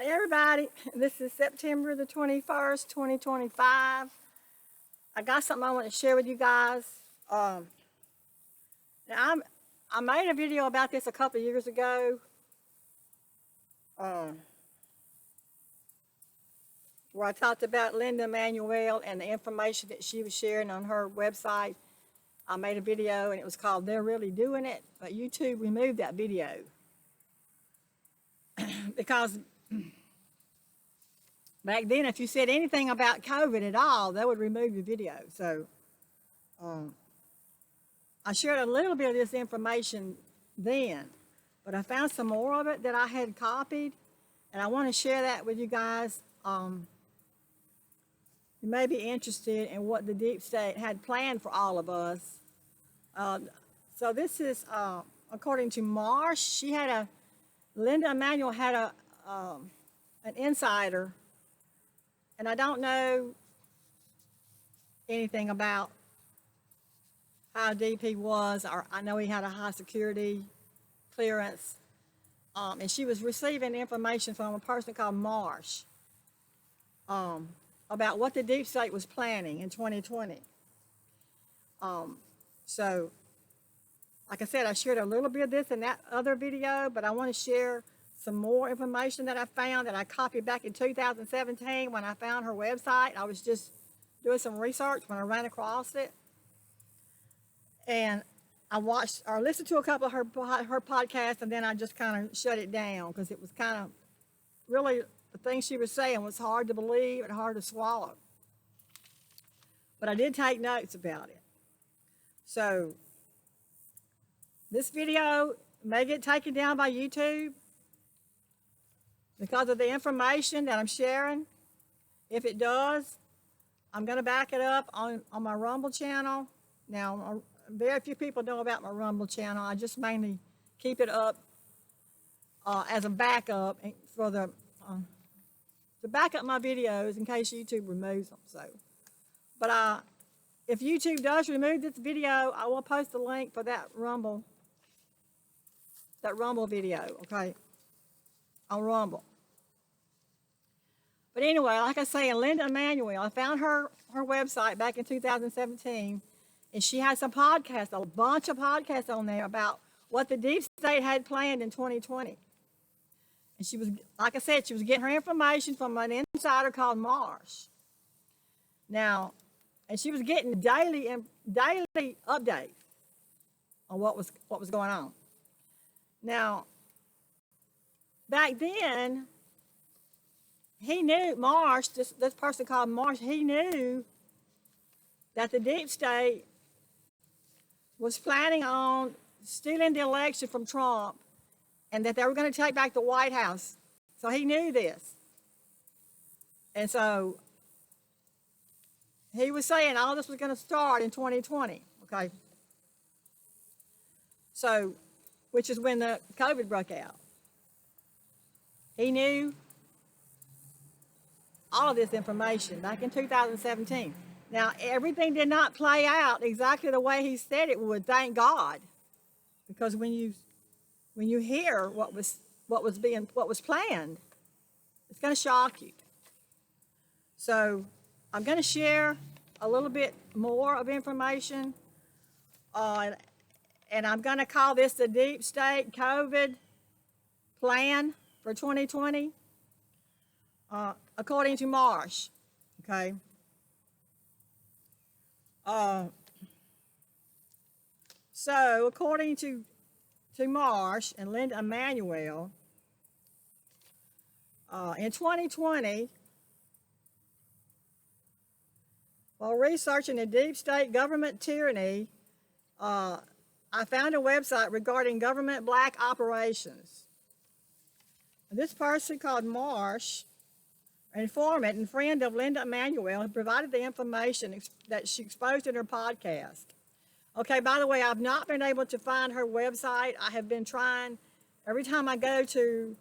Hey everybody, this is September the 21st, 2025. I got something I want to share with you guys. Now I made a video about this a couple of years ago, where I talked about Linda Emanuel and the information that she was sharing on her website. I made a video and it was called "They're Really Doing It," but YouTube removed that video because back then, if you said anything about COVID at all, they would remove your video. So I shared a little bit of this information then, but I found some more of it that I had copied, and I want to share that with you guys. You may be interested in what the deep state had planned for all of us. So this is, according to Marsh, Linda Emanuel had an insider, and I don't know anything about how deep he was, or I know he had a high security clearance, and she was receiving information from a person called Marsh about what the deep state was planning in 2020. So, like I said, I shared a little bit of this in that other video, but I want to share some more information that I found that I copied back in 2017 when I found her website. I was just doing some research when I ran across it. And I watched or listened to a couple of her podcasts, and then I just kind of shut it down because it was kind of really, the things she was saying was hard to believe and hard to swallow. But I did take notes about it. So this video may get taken down by YouTube because of the information that I'm sharing. If it does, I'm going to back it up on my Rumble channel. Now, very few people know about my Rumble channel. I just mainly keep it up as a backup for to back up my videos in case YouTube removes them. So, but if YouTube does remove this video, I will post a link for that Rumble video, okay, on Rumble. But anyway, like I say, Linda Emanuel, I found her website back in 2017, and she had some podcasts, a bunch of podcasts on there about what the deep state had planned in 2020. And she was, like I said, she was getting her information from an insider called Marsh. Now, and she was getting daily update on what was going on. Now, back then, he knew, Marsh, this person called Marsh, he knew that the deep state was planning on stealing the election from Trump and that they were going to take back the White House. So he knew this. And so he was saying all this was going to start in 2020, okay? So, which is when the COVID broke out. He knew all of this information back in 2017. Now, everything did not play out exactly the way he said it would, thank God. Because when you hear what was planned, it's going to shock you. So, I'm going to share a little bit more of information, and I'm going to call this the Deep State COVID Plan for 2020, according to Marsh, okay? So, according to Marsh and Linda Emanuel, in 2020, while researching the deep state government tyranny, I found a website regarding government black operations. And this person called Marsh, an informant and friend of Linda Emanuel, provided the information that she exposed in her podcast. Okay, by the way, I've not been able to find her website. I have been trying. Every time I go to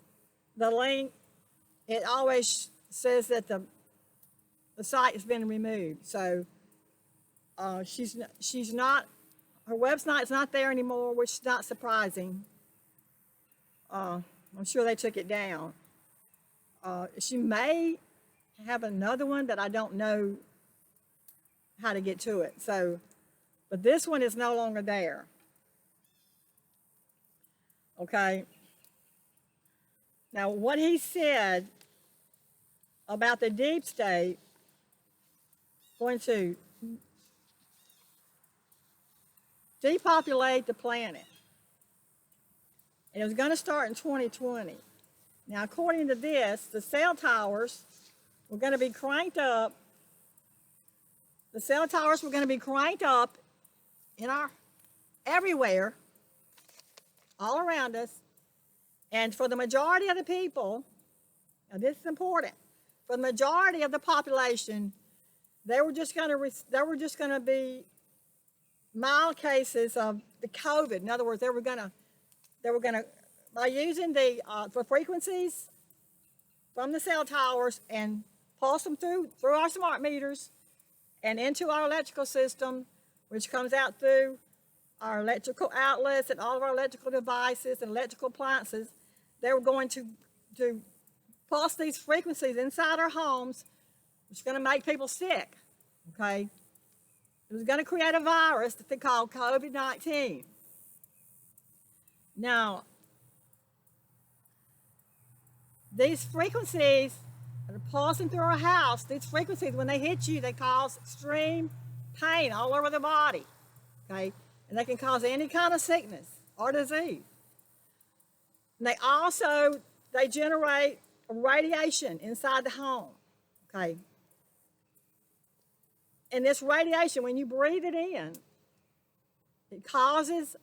the link, it always says that the site has been removed. So she's not, her website's not there anymore, which is not surprising. I'm sure they took it down. She may have another one, but I don't know how to get to it. So, but this one is no longer there. Okay. Now, what he said about the deep state going to depopulate the planet, and it was going to start in 2020. Now, according to this, the cell towers were going to be cranked up. The cell towers were going to be cranked up everywhere, all around us. And for the majority of the people, now this is important, for the majority of the population, they were just going to be mild cases of the COVID. In other words, they were going to by using the frequencies from the cell towers and pulse them through our smart meters and into our electrical system, which comes out through our electrical outlets and all of our electrical devices and electrical appliances. They were going to pulse these frequencies inside our homes, which is going to make people sick, okay? It was going to create a virus that they call COVID-19. Now, these frequencies that are pulsing through our house, these frequencies, when they hit you, they cause extreme pain all over the body, okay? And they can cause any kind of sickness or disease. And they generate radiation inside the home, okay? And this radiation, when you breathe it in, it causes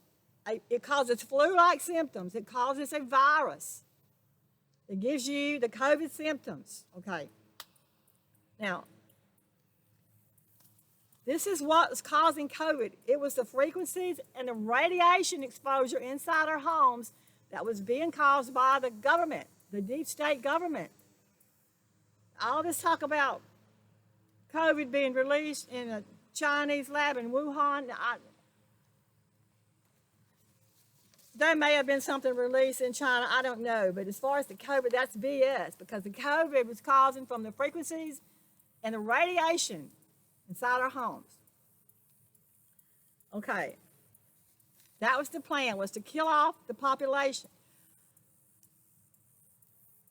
flu-like symptoms. It causes a virus. It gives you the COVID symptoms, okay? Now, this is what's causing COVID. It was the frequencies and the radiation exposure inside our homes that was being caused by the government, the deep state government. All this talk about COVID being released in a Chinese lab in Wuhan, there may have been something released in China, I don't know. But as far as the COVID, that's BS, because the COVID was causing from the frequencies and the radiation inside our homes. Okay. That was the plan, was to kill off the population.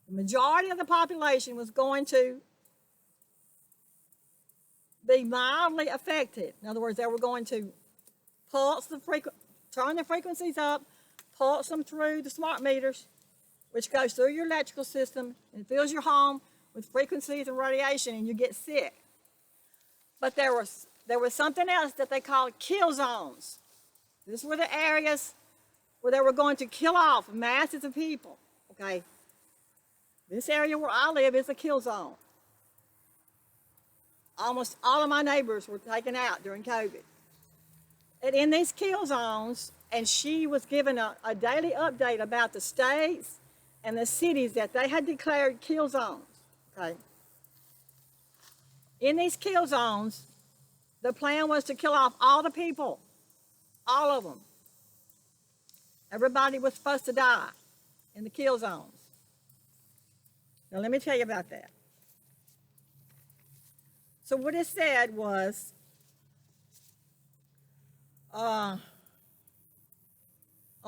The majority of the population was going to be mildly affected. In other words, they were going to turn the frequencies up, pulse them through the smart meters, which goes through your electrical system and fills your home with frequencies and radiation, and you get sick. But there was something else that they called kill zones. These were the areas where they were going to kill off masses of people, okay? This area where I live is a kill zone. Almost all of my neighbors were taken out during COVID. And in these kill zones, and she was given a daily update about the states and the cities that they had declared kill zones, okay? In these kill zones, the plan was to kill off all the people, all of them. Everybody was supposed to die in the kill zones. Now, let me tell you about that. So what it said was, on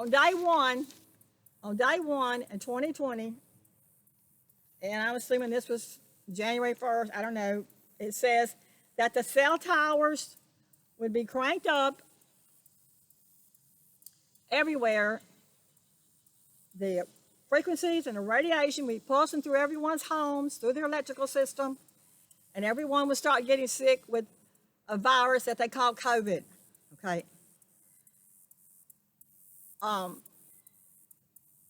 day one in 2020, and I'm assuming this was January 1st, I don't know, it says that the cell towers would be cranked up everywhere. The frequencies and the radiation would be pulsing through everyone's homes, through their electrical system, and everyone would start getting sick with a virus that they call COVID, okay?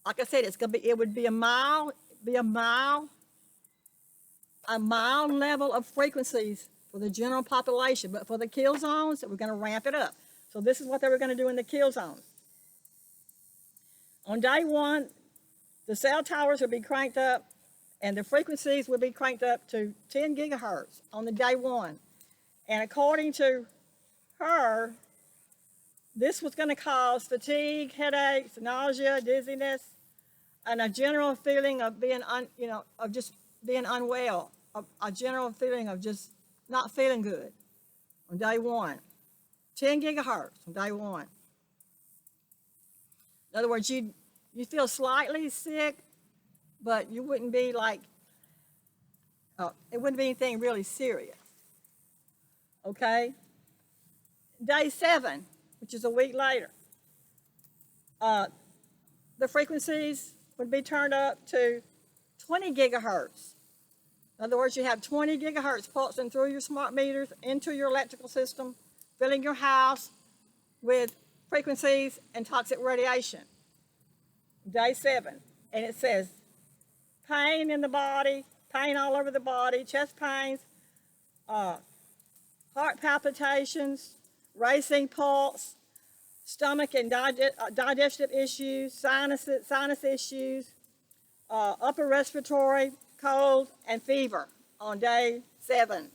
Like I said, it would be a mild level of frequencies for the general population, but for the kill zones, we're going to ramp it up. So this is what they were going to do in the kill zones. On day one, the cell towers would be cranked up, and the frequencies would be cranked up to 10 gigahertz on the day one. And according to her, this was going to cause fatigue, headaches, nausea, dizziness, and a general feeling of being, of just being unwell, a general feeling of just not feeling good on day one. 10 gigahertz on day one. In other words, you feel slightly sick, but you wouldn't be like, it wouldn't be anything really serious. Okay? Day 7, which is a week later, the frequencies would be turned up to 20 gigahertz. In other words, you have 20 gigahertz pulsing through your smart meters into your electrical system, filling your house with frequencies and toxic radiation. Day 7, and it says pain in the body, pain all over the body, chest pains, heart palpitations, racing pulse, stomach and digestive issues, sinus issues, upper respiratory, cold, and fever on day 7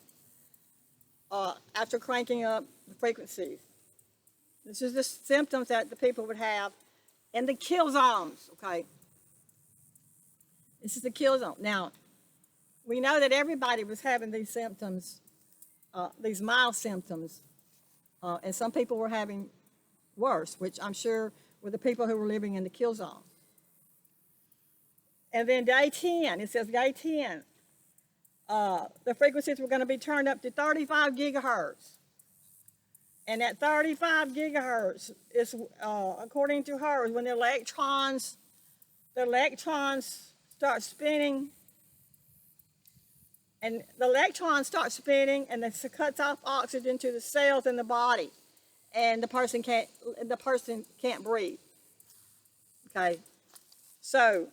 after cranking up the frequencies. This is the symptoms that the people would have in the kill zones, okay? This is the kill zone. Now, we know that everybody was having these symptoms, these mild symptoms, and some people were having worse, which I'm sure were the people who were living in the kill zone. And then day 10, it says day 10, the frequencies were going to be turned up to 35 gigahertz. And at 35 gigahertz is, according to her, when the electrons start spinning, and the electrons start spinning, and it cuts off oxygen to the cells in the body, and the person can't breathe. Okay, so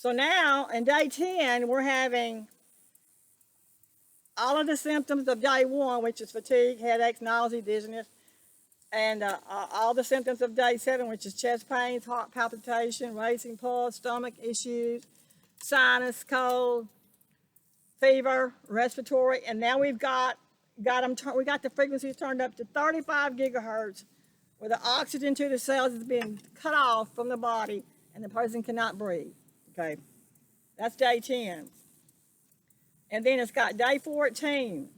now in day 10 we're having all of the symptoms of day 1, which is fatigue, headaches, nausea, dizziness, and all the symptoms of day 7, which is chest pains, heart palpitation, racing pulse, stomach issues, sinus, cold, fever, respiratory, and now we got the frequencies turned up to 35 gigahertz, where the oxygen to the cells is being cut off from the body, and the person cannot breathe. Okay, that's day 10. And then it's got day 14.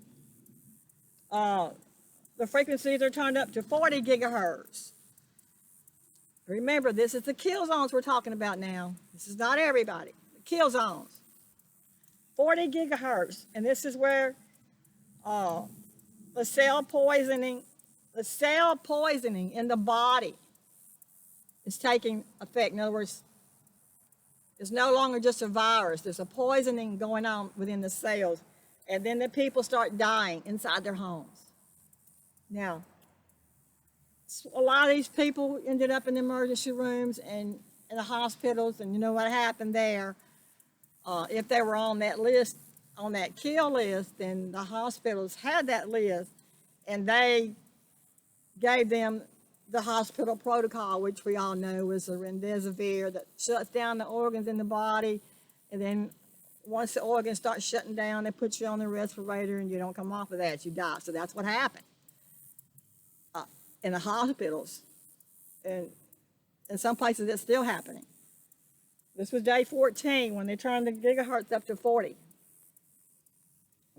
The frequencies are turned up to 40 gigahertz. Remember, this is the kill zones we're talking about now. This is not everybody. The kill zones. 40 gigahertz. And this is where the cell poisoning in the body is taking effect. In other words, it's no longer just a virus. There's a poisoning going on within the cells. And then the people start dying inside their homes. Now, a lot of these people ended up in the emergency rooms and in the hospitals, and you know what happened there. If they were on that list, on that kill list, then the hospitals had that list, and they gave them the hospital protocol, which we all know is a remdesivir that shuts down the organs in the body, and then once the organs start shutting down, they put you on the respirator, and you don't come off of that, you die. So that's what happened in the hospitals, and in some places it's still happening. This was day 14 when they turned the gigahertz up to 40.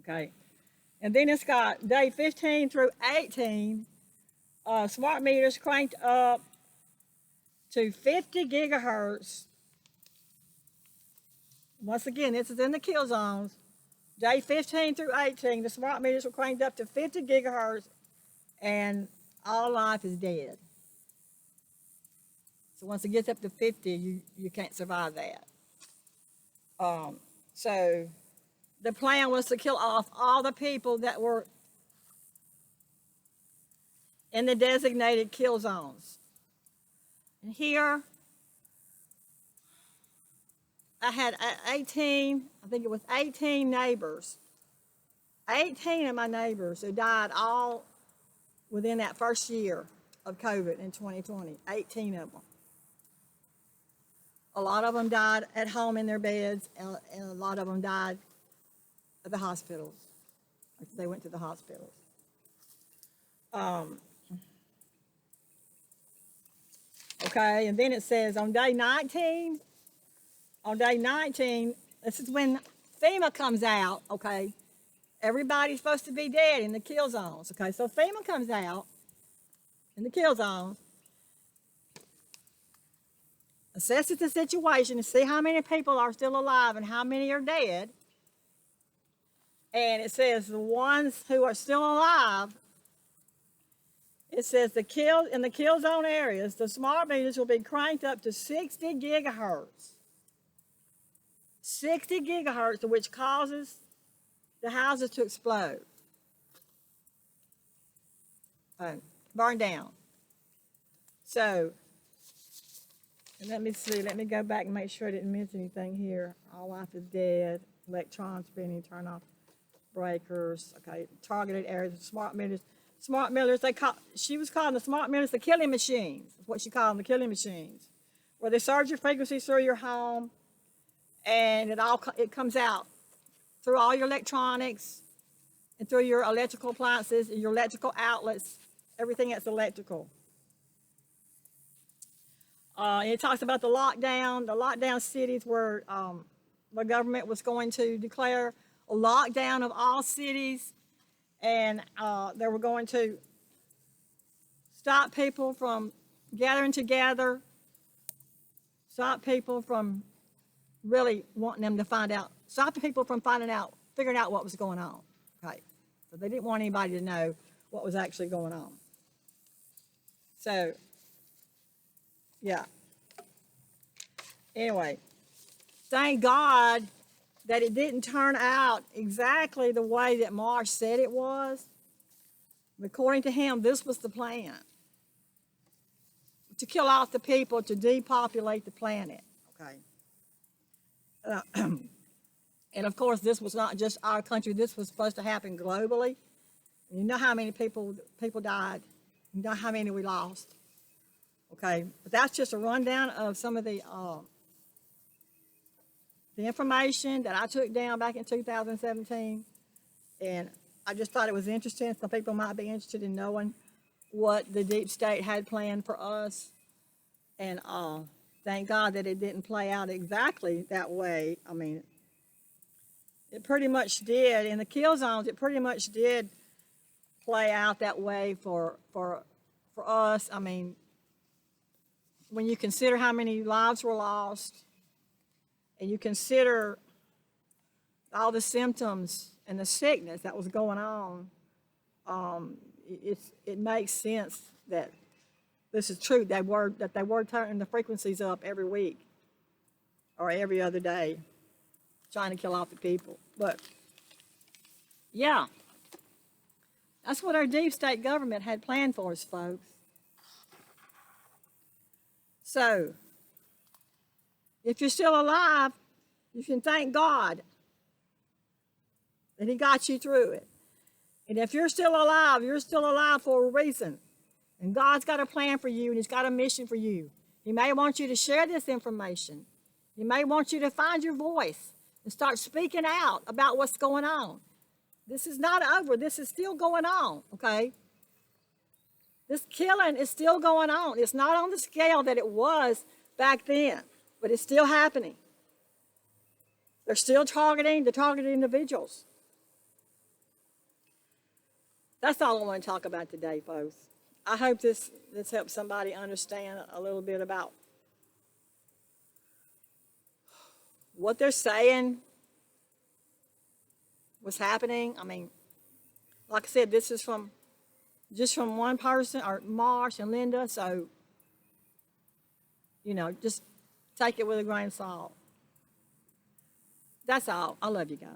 Okay, and then it's got day 15 through 18. Smart meters cranked up to 50 gigahertz. Once again, this is in the kill zones. Day 15 through 18, the smart meters were cranked up to 50 gigahertz, and all life is dead. So once it gets up to 50, you can't survive that. So the plan was to kill off all the people that were in the designated kill zones. And here, I had 18, I think it was 18 neighbors. 18 of my neighbors who died all within that first year of COVID in 2020, 18 of them. A lot of them died at home in their beds, and a lot of them died at the hospitals. They went to the hospitals. Okay, and then it says on day 19, this is when FEMA comes out, okay? Everybody's supposed to be dead in the kill zones, okay? So FEMA comes out in the kill zones, assesses the situation to see how many people are still alive and how many are dead. And it says the ones who are still alive, it says in the kill zone areas, the smart meters will be cranked up to 60 gigahertz. 60 gigahertz, which causes the houses to explode, burn down. So, let me see. Let me go back and make sure I didn't miss anything here. All life is dead. Electrons spinning. Turn off breakers. Okay. Targeted areas. Smart meters. Smart meters. She was calling the smart meters the killing machines. That's what she called them, the killing machines, where they surge your frequencies through your home, and it comes out through all your electronics and through your electrical appliances and your electrical outlets, everything that's electrical. It talks about the lockdown cities where the government was going to declare a lockdown of all cities, and they were going to stop people from gathering together, stop people from really wanting them to stop people from figuring out what was going on. Okay, so they didn't want anybody to know what was actually going on. So, yeah. Anyway, thank God that it didn't turn out exactly the way that Marsh said it was. According to him, this was the plan. To kill off the people, to depopulate the planet. Okay. And of course, this was not just our country. This was supposed to happen globally. You know how many people died. You know how many we lost. Okay, but that's just a rundown of some of the information that I took down back in 2017, and I just thought it was interesting. Some people might be interested in knowing what the deep state had planned for us, and thank God that it didn't play out exactly that way. I mean, it pretty much did. In the kill zones, it pretty much did play out that way for us. I mean, when you consider how many lives were lost, and you consider all the symptoms and the sickness that was going on, it makes sense that this is true. That they were turning the frequencies up every week or every other day, trying to kill off the people. But yeah, that's what our deep state government had planned for us, folks. So, if you're still alive, you can thank God that He got you through it. And if you're still alive for a reason. And God's got a plan for you, and He's got a mission for you. He may want you to share this information. He may want you to find your voice and start speaking out about what's going on. This is not over. This is still going on, okay? This killing is still going on. It's not on the scale that it was back then, but it's still happening. They're still targeting the targeted individuals. That's all I want to talk about today, folks. I hope this helps somebody understand a little bit about what they're saying, what's happening. I mean, like I said, this is just from one person, or Marsh and Linda, so, just take it with a grain of salt. That's all. I love you guys.